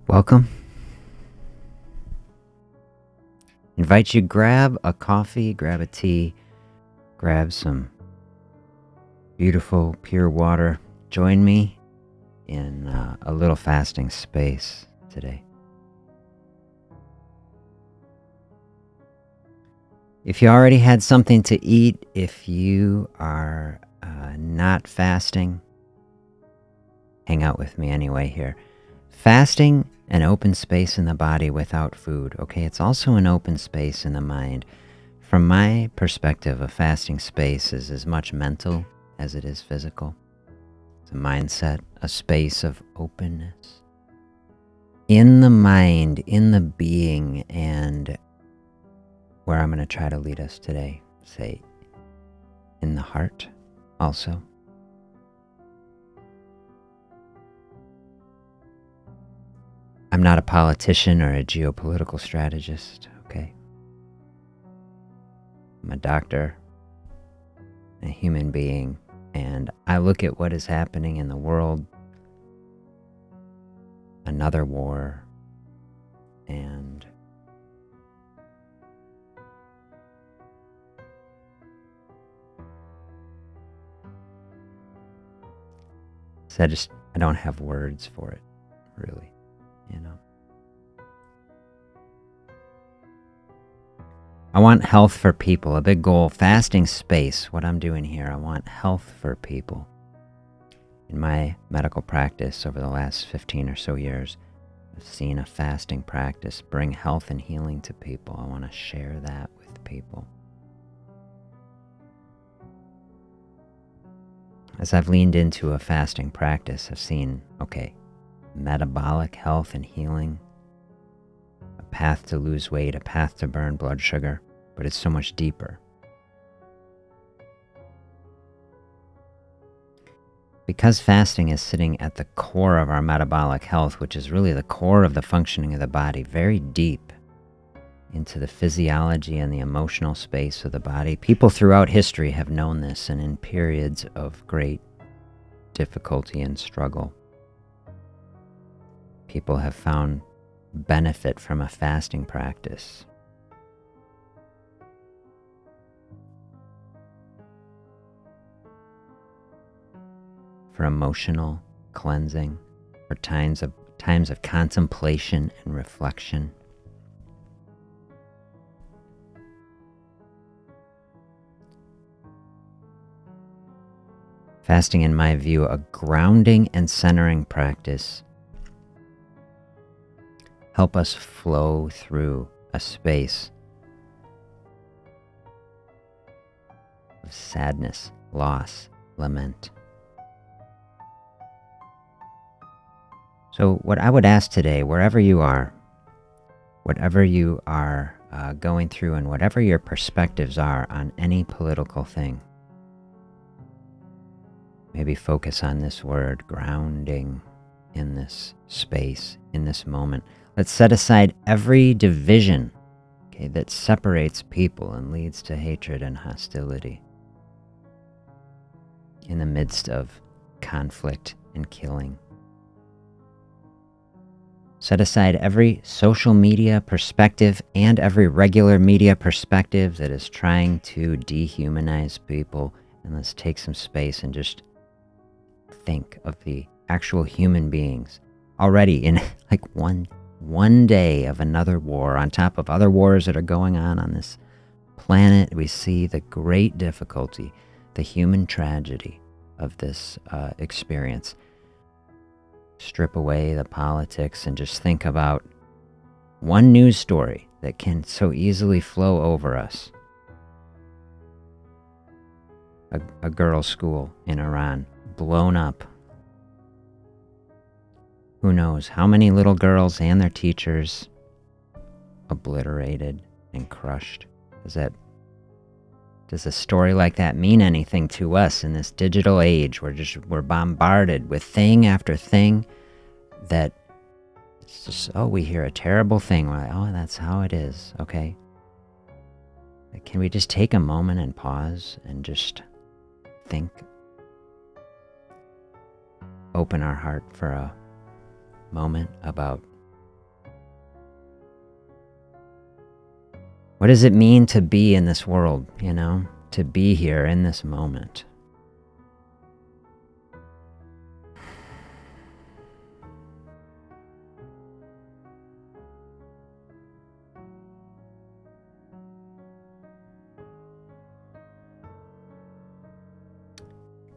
Welcome. Invite you grab a coffee, grab a tea, grab some beautiful pure water. Join me in a little fasting space today. If you already had something to eat, if you are not fasting, hang out with me anyway here. Fasting, an open space in the body without food, okay? It's also an open space in the mind. From my perspective, a fasting space is as much mental as it is physical. It's a mindset, a space of openness. In the mind, in the being, and where I'm going to try to lead us today, say, in the heart also. I'm not a politician or a geopolitical strategist, okay? I'm a doctor, a human being, and I look at what is happening in the world, another war, and so I don't have words for it, really. I want health for people, a big goal, fasting space. What I'm doing here, I want health for people. In my medical practice over the last 15 or so years, I've seen a fasting practice bring health and healing to people. I want to share that with people. As I've leaned into a fasting practice, I've seen, metabolic health and healing, a path to lose weight, a path to burn blood sugar, but it's so much deeper. Because fasting is sitting at the core of our metabolic health, which is really the core of the functioning of the body, very deep into the physiology and the emotional space of the body. People throughout history have known this, and in periods of great difficulty and struggle, people have found benefit from a fasting practice. For emotional cleansing, for times of contemplation and reflection. Fasting, in my view, a grounding and centering practice, help us flow through a space of sadness, loss, lament. So what I would ask today, wherever you are, whatever you are going through and whatever your perspectives are on any political thing, maybe focus on this word, grounding, in this space, in this moment. Let's set aside every division, that separates people and leads to hatred and hostility in the midst of conflict and killing. Set aside every social media perspective and every regular media perspective that is trying to dehumanize people, and let's take some space and just think of the actual human beings already in like one day of another war on top of other wars that are going on this planet. We see the great difficulty, the human tragedy of this experience. Strip away the politics and just think about one news story that can so easily flow over us. A girls' school in Iran blown up. Who knows how many little girls and their teachers obliterated and crushed. Does a story like that mean anything to us in this digital age? We're bombarded with thing after thing that it's just, we hear a terrible thing. We're like, that's how it is, okay? Can we just take a moment and pause and just think? Open our heart for a moment about What does it mean to be in this world, to be here in this moment?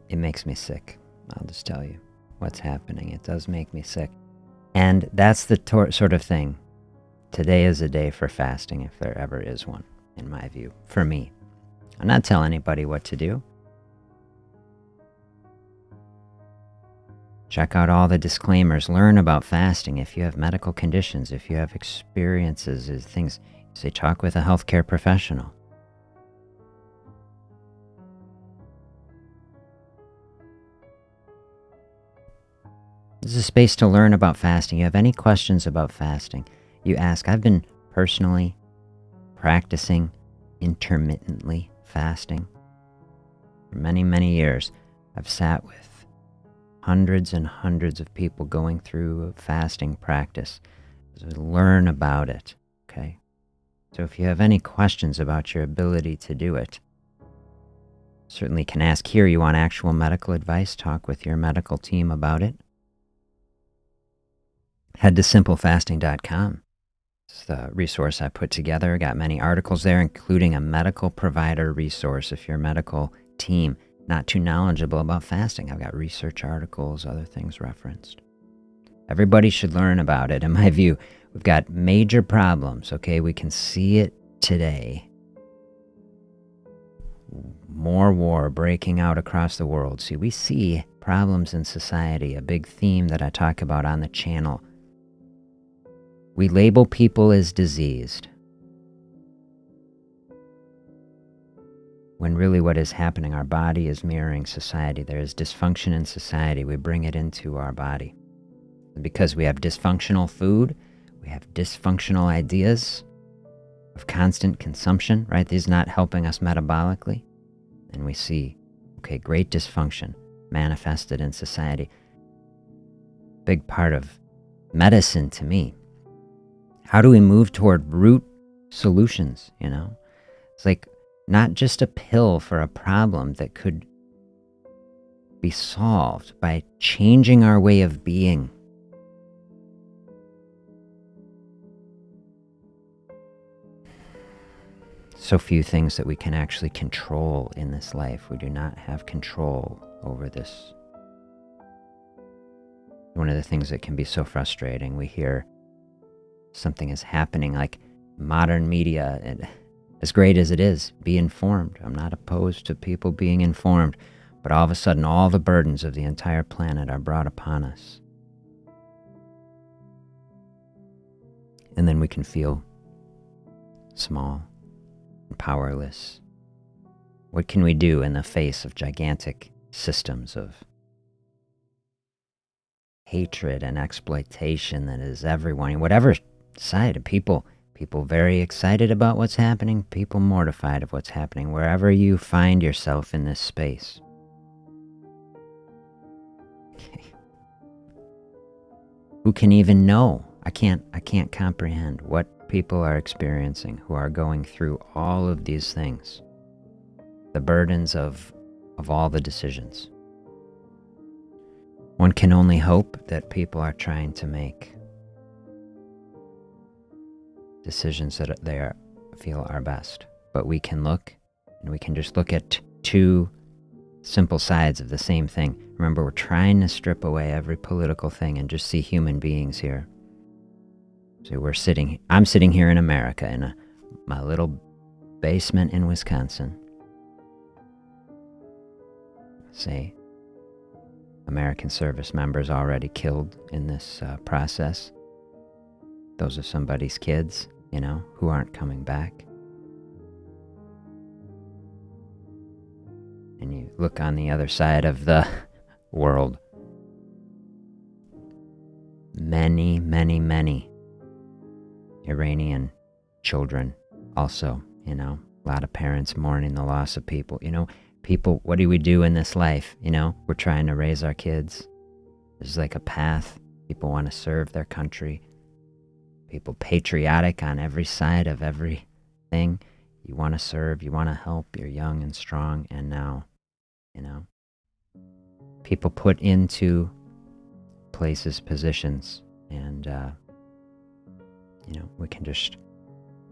It makes me sick. I'll just tell you what's happening. It does make me sick. And that's the sort of thing. Today is a day for fasting, if there ever is one, in my view, for me. I'm not telling anybody what to do. Check out all the disclaimers. Learn about fasting if you have medical conditions, if you have experiences, things. Say, talk with a healthcare professional. This is a space to learn about fasting. You have any questions about fasting, you ask. I've been personally practicing intermittently fasting for many, many years. I've sat with hundreds and hundreds of people going through a fasting practice. So learn about it, okay? So if you have any questions about your ability to do it, certainly can ask here. You want actual medical advice? Talk with your medical team about it. Head to simplefasting.com. It's the resource I put together. I got many articles there, including a medical provider resource if your medical team not too knowledgeable about fasting. I've got research articles, other things referenced. Everybody should learn about it, in my view. We've got major problems, okay? We can see it today. More war breaking out across the world. See, we see problems in society, a big theme that I talk about on the channel. We label people as diseased, when really what is happening, our body is mirroring society. There is dysfunction in society. We bring it into our body. And because we have dysfunctional food, we have dysfunctional ideas of constant consumption, right? These not helping us metabolically. And we see, okay, great dysfunction manifested in society. Big part of medicine to me. How do we move toward root solutions, It's like not just a pill for a problem that could be solved by changing our way of being. So few things that we can actually control in this life. We do not have control over this. One of the things that can be so frustrating, we hear something is happening, like modern media, and as great as it is, be informed. I'm not opposed to people being informed, but all of a sudden all the burdens of the entire planet are brought upon us. And then we can feel small and powerless. What can we do in the face of gigantic systems of hatred and exploitation that is everyone, whatever side of people very excited about what's happening, people mortified of what's happening, wherever you find yourself in this space. Who can even know? I can't comprehend what people are experiencing who are going through all of these things. The burdens of all the decisions. One can only hope that people are trying to make decisions that they feel are best. But we can look, and we can just look at two simple sides of the same thing. Remember, we're trying to strip away every political thing and just see human beings here. So I'm sitting here in America in my little basement in Wisconsin. Say, American service members already killed in this process. Those are somebody's kids, who aren't coming back. And you look on the other side of the world. Many, many, many Iranian children also, a lot of parents mourning the loss of people. People, what do we do in this life? We're trying to raise our kids. There's like a path. People want to serve their country. People patriotic on every side of every thing. You want to serve, you want to help, you're young and strong, and now, people put into places, positions, and, we can just,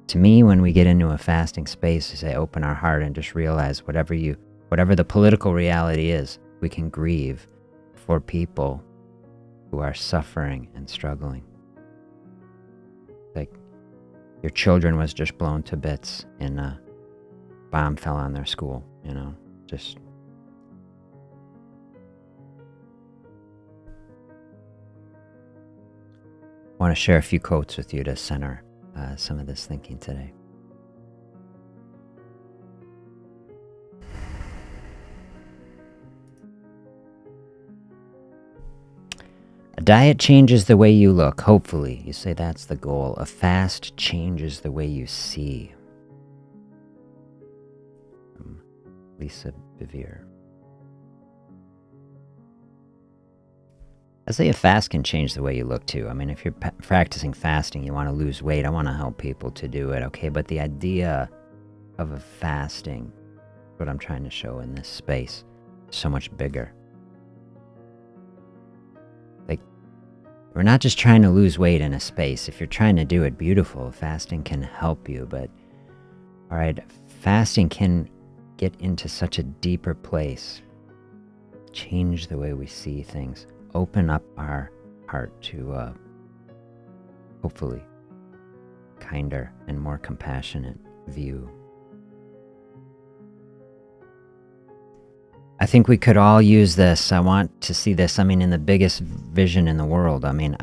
to me, when we get into a fasting space, is I open our heart and just realize whatever the political reality is, we can grieve for people who are suffering and struggling. Like your children was just blown to bits and a bomb fell on their school, just. I want to share a few quotes with you to center some of this thinking today. A diet changes the way you look, hopefully. You say that's the goal. A fast changes the way you see. From Lisa Bevere. I say a fast can change the way you look too. I mean, if you're practicing fasting, you want to lose weight, I want to help people to do it, okay? But the idea of a fasting, what I'm trying to show in this space, is so much bigger. Like, we're not just trying to lose weight in a space. If you're trying to do it, beautiful. Fasting can help you, but, all right, fasting can get into such a deeper place, change the way we see things. Open up our heart to hopefully kinder and more compassionate view. I think we could all use this. I want to see this, in the biggest vision in the world. I know.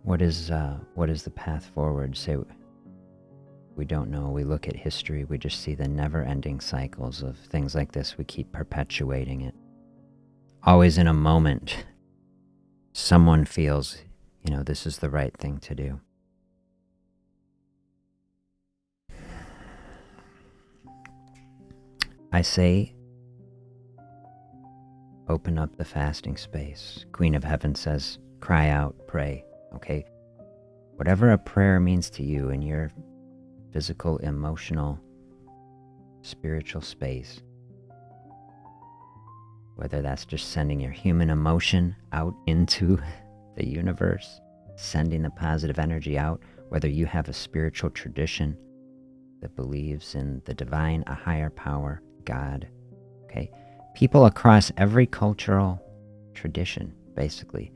What is the path forward? Say we don't know. We look at history. We just see the never-ending cycles of things like this. We keep perpetuating it. Always in a moment, someone feels, this is the right thing to do. I say, open up the fasting space. Queen of Heaven says, cry out, pray, okay? Whatever a prayer means to you in your physical, emotional, spiritual space, whether that's just sending your human emotion out into the universe, sending the positive energy out, whether you have a spiritual tradition that believes in the divine, a higher power, God, okay? People across every cultural tradition, basically,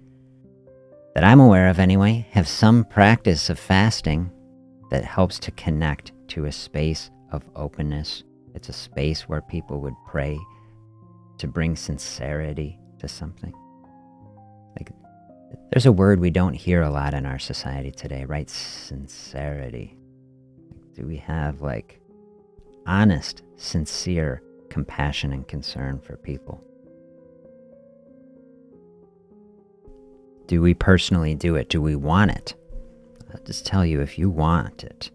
that I'm aware of anyway, have some practice of fasting that helps to connect to a space of openness. It's a space where people would pray to bring sincerity to something. Like, there's a word we don't hear a lot in our society today, right? Sincerity. Do we have honest, sincere compassion and concern for people? Do we personally do it? Do we want it? I'll just tell you, if you want it,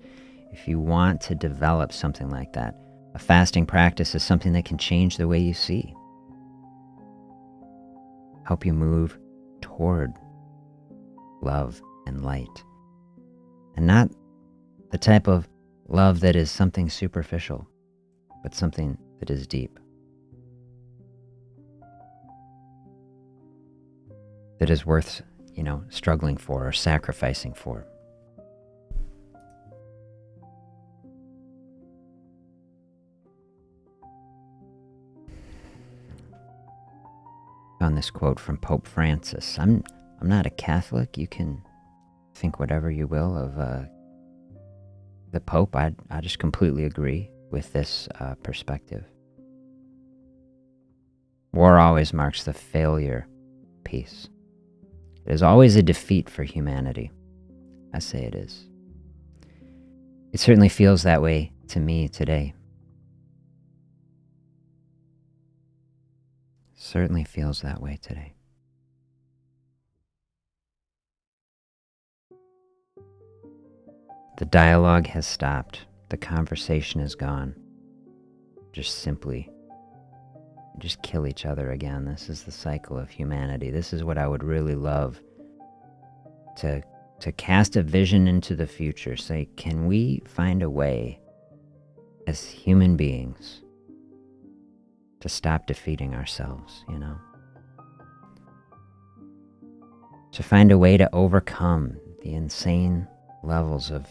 if you want to develop something like that, a fasting practice is something that can change the way you see. Help you move toward love and light. And not the type of love that is something superficial, but something that is deep. That is worth, struggling for or sacrificing for. On this quote from Pope Francis. I'm not a Catholic. You can think whatever you will of the Pope. I just completely agree with this perspective. War always marks the failure of peace. It is always a defeat for humanity. I say it is. It certainly feels that way to me today. Certainly feels that way today. The dialogue has stopped. The conversation is gone. Just simply, just kill each other again. This is the cycle of humanity. This is what I would really love to to cast a vision into the future. Say, can we find a way as human beings to stop defeating ourselves, To find a way to overcome the insane levels of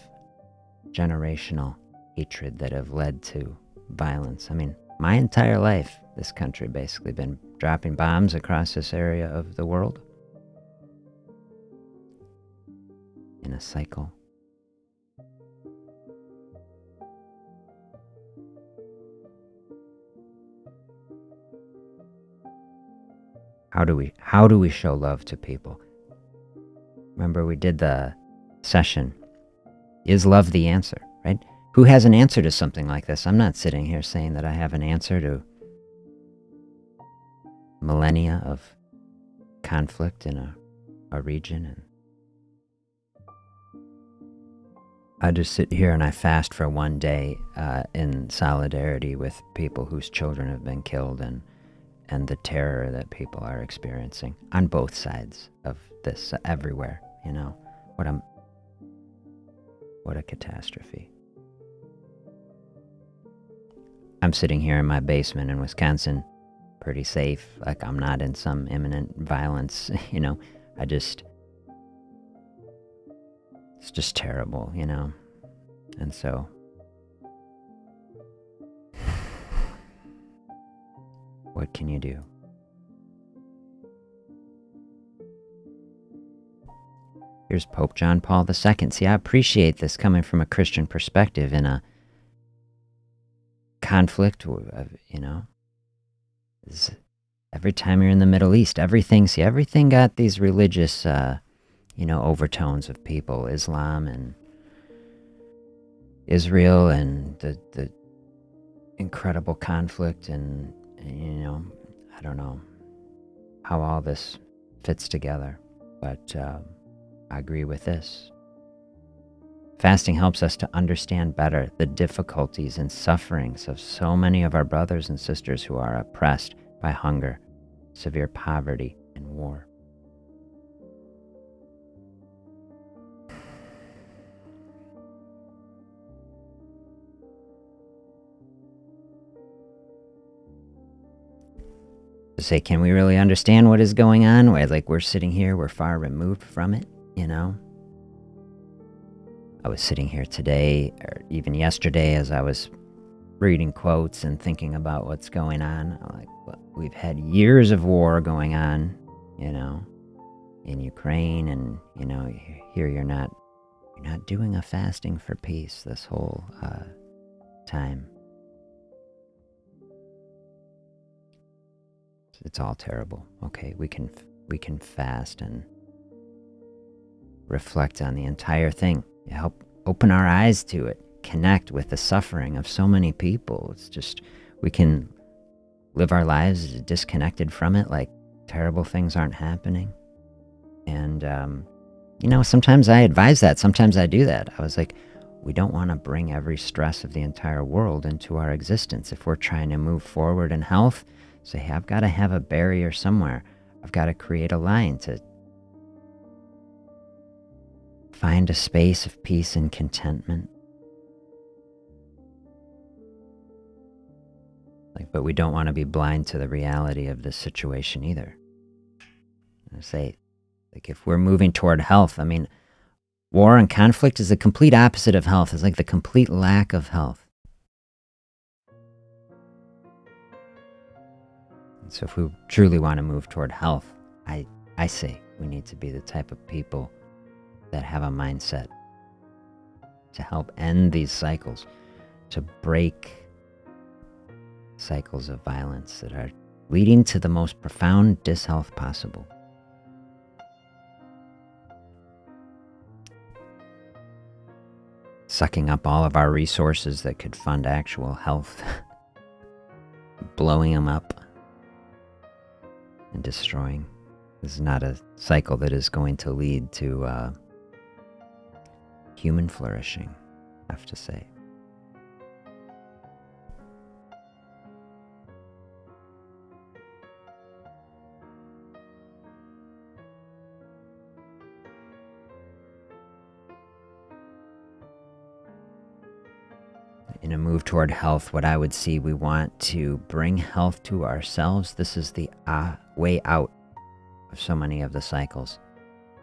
generational hatred that have led to violence. I mean, my entire life, this country basically been dropping bombs across this area of the world in a cycle. How do we show love to people? Remember, we did the session, is love the answer, right? Who has an answer to something like this? I'm not sitting here saying that I have an answer to millennia of conflict in a region. And I just sit here and I fast for one day in solidarity with people whose children have been killed and the terror that people are experiencing on both sides of this, everywhere, What a catastrophe. I'm sitting here in my basement in Wisconsin, pretty safe, like I'm not in some imminent violence, it's just terrible, And so what can you do? Here's Pope John Paul II. See, I appreciate this coming from a Christian perspective in a conflict, every time you're in the Middle East, everything got these religious, overtones of people, Islam and Israel and the incredible conflict and I don't know how all this fits together, but I agree with this. Fasting helps us to understand better the difficulties and sufferings of so many of our brothers and sisters who are oppressed by hunger, severe poverty, and war. To say, can we really understand what is going on? We're sitting here, we're far removed from it, I was sitting here today, or even yesterday, as I was reading quotes and thinking about what's going on. We've had years of war going on, in Ukraine, and here you're not doing a fasting for peace this whole time. It's all terrible. Okay, we can fast and reflect on the entire thing. Help open our eyes to it, connect with the suffering of so many people. It's just, we can live our lives disconnected from it, like terrible things aren't happening. And, sometimes I advise that. Sometimes I do that. I was like, we don't want to bring every stress of the entire world into our existence. If we're trying to move forward in health, say, hey, I've got to have a barrier somewhere. I've got to create a line to find a space of peace and contentment. But we don't want to be blind to the reality of this situation either. I say, if we're moving toward health, war and conflict is the complete opposite of health. It's like the complete lack of health. And so if we truly want to move toward health, I say we need to be the type of people that have a mindset to help end these cycles, to break cycles of violence that are leading to the most profound dishealth possible. Sucking up all of our resources that could fund actual health, blowing them up and destroying. This is not a cycle that is going to lead to human flourishing, I have to say. in a move toward health, what I would see, we want to bring health to ourselves. This is the way out of so many of the cycles.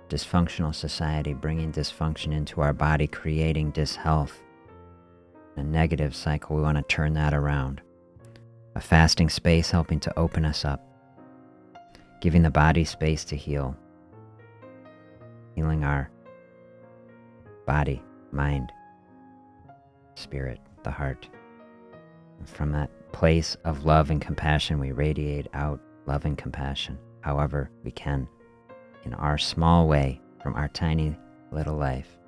Dysfunctional society, bringing dysfunction into our body, creating dishealth. A negative cycle, we want to turn that around. A fasting space helping to open us up. Giving the body space to heal. Healing our body, mind, spirit, the heart. And from that place of love and compassion, we radiate out love and compassion, however we can, in our small way, from our tiny little life,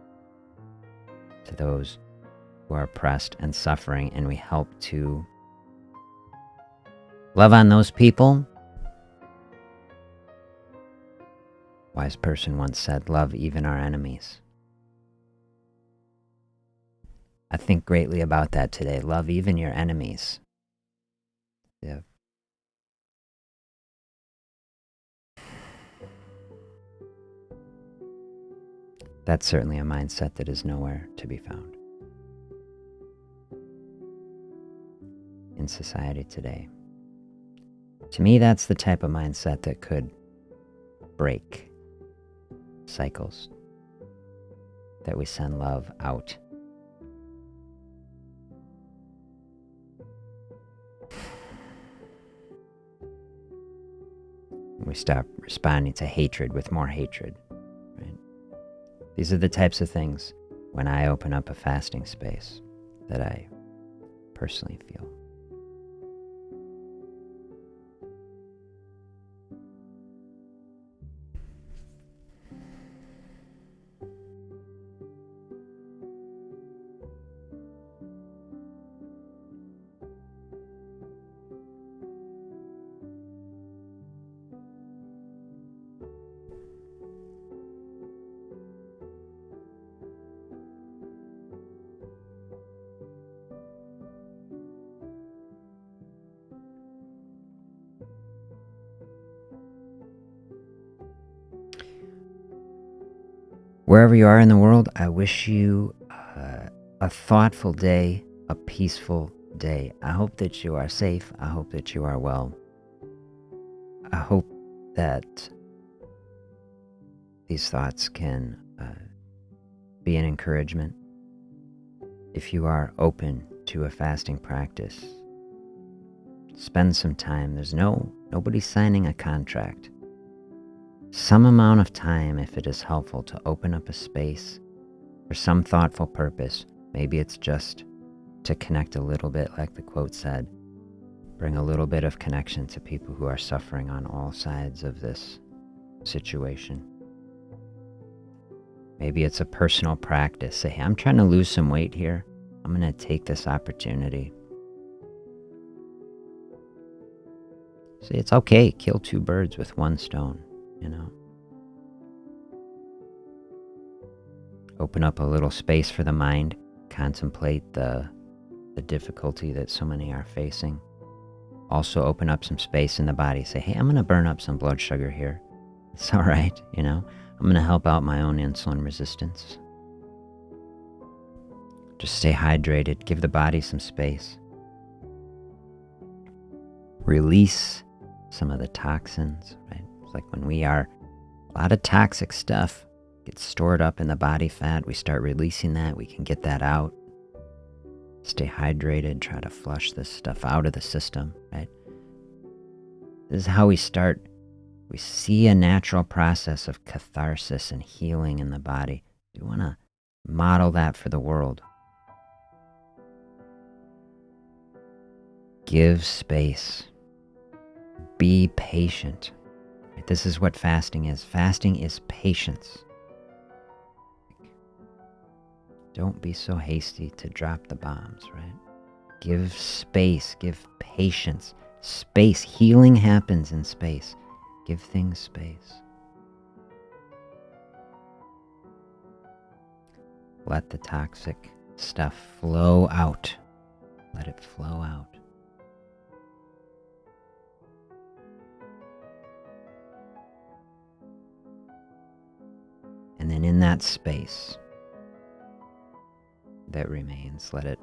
to those who are oppressed and suffering, and we help to love on those people. Wise person once said, love even our enemies. I think greatly about that today. Love even your enemies. Yeah. That's certainly a mindset that is nowhere to be found in society today. To me, that's the type of mindset that could break cycles, that we send love out. We stop responding to hatred with more hatred, right? These are the types of things, when I open up a fasting space, that I personally feel. Wherever you are in the world, I wish you a thoughtful day, a peaceful day. I hope that you are safe. I hope that you are well. I hope that these thoughts can be an encouragement. If you are open to a fasting practice, spend some time. There's nobody signing a contract. Some amount of time, if it is helpful, to open up a space for some thoughtful purpose. Maybe it's just to connect a little bit, like the quote said, bring a little bit of connection to people who are suffering on all sides of this situation. Maybe it's a personal practice. Say, hey, I'm trying to lose some weight here. I'm going to take this opportunity. See, it's okay. Kill two birds with one stone. Open up a little space for the mind. Contemplate the difficulty that so many are facing. Also open up some space in the body. Say, hey, I'm going to burn up some blood sugar here. It's all right, I'm going to help out my own insulin resistance. Just stay hydrated. Give the body some space. Release some of the toxins, right? It's like when a lot of toxic stuff gets stored up in the body fat, we start releasing that, we can get that out. Stay hydrated, try to flush this stuff out of the system, right? This is how we start. We see a natural process of catharsis and healing in the body. We want to model that for the world. Give space. Be patient. This is what fasting is. Fasting is patience. Don't be so hasty to drop the bombs, right? Give space. Give patience. Space. Healing happens in space. Give things space. Let the toxic stuff flow out. Let it flow out. And then in that space that remains, let it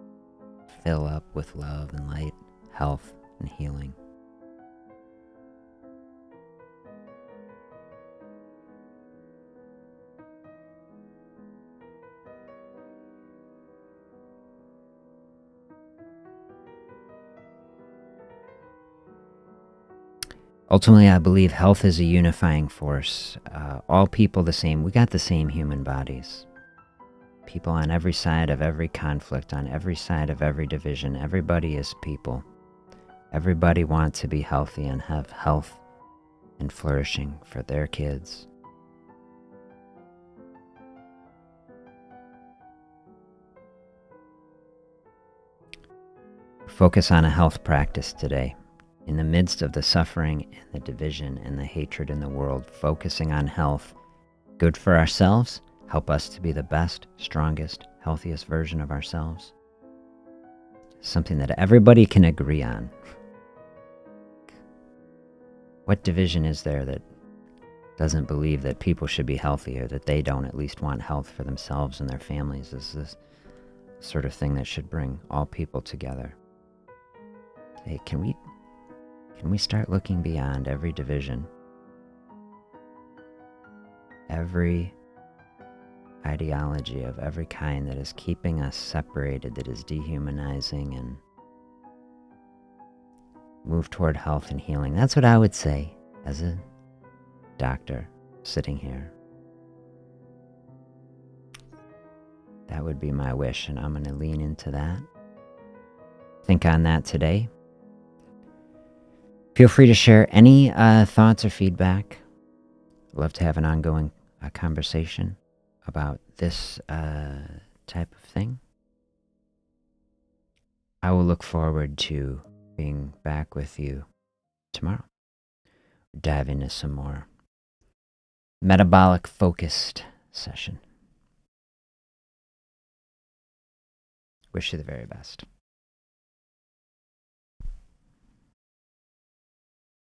fill up with love and light, health and healing. Ultimately, I believe health is a unifying force. All people the same. We got the same human bodies. People on every side of every conflict, on every side of every division. Everybody is people. Everybody wants to be healthy and have health and flourishing for their kids. Focus on a health practice today. In the midst of the suffering and the division and the hatred in the world, focusing on health, good for ourselves, help us to be the best, strongest, healthiest version of ourselves. Something that everybody can agree on. What division is there that doesn't believe that people should be healthy, or that they don't at least want health for themselves and their families? Is this sort of thing that should bring all people together? Hey, can we start looking beyond every division, every ideology of every kind that is keeping us separated, that is dehumanizing, and move toward health and healing? That's what I would say as a doctor sitting here. That would be my wish, and I'm going to lean into that. Think on that today. Feel free to share any thoughts or feedback. I'd love to have an ongoing conversation about this type of thing. I will look forward to being back with you tomorrow. Dive into some more metabolic focused session. Wish you the very best.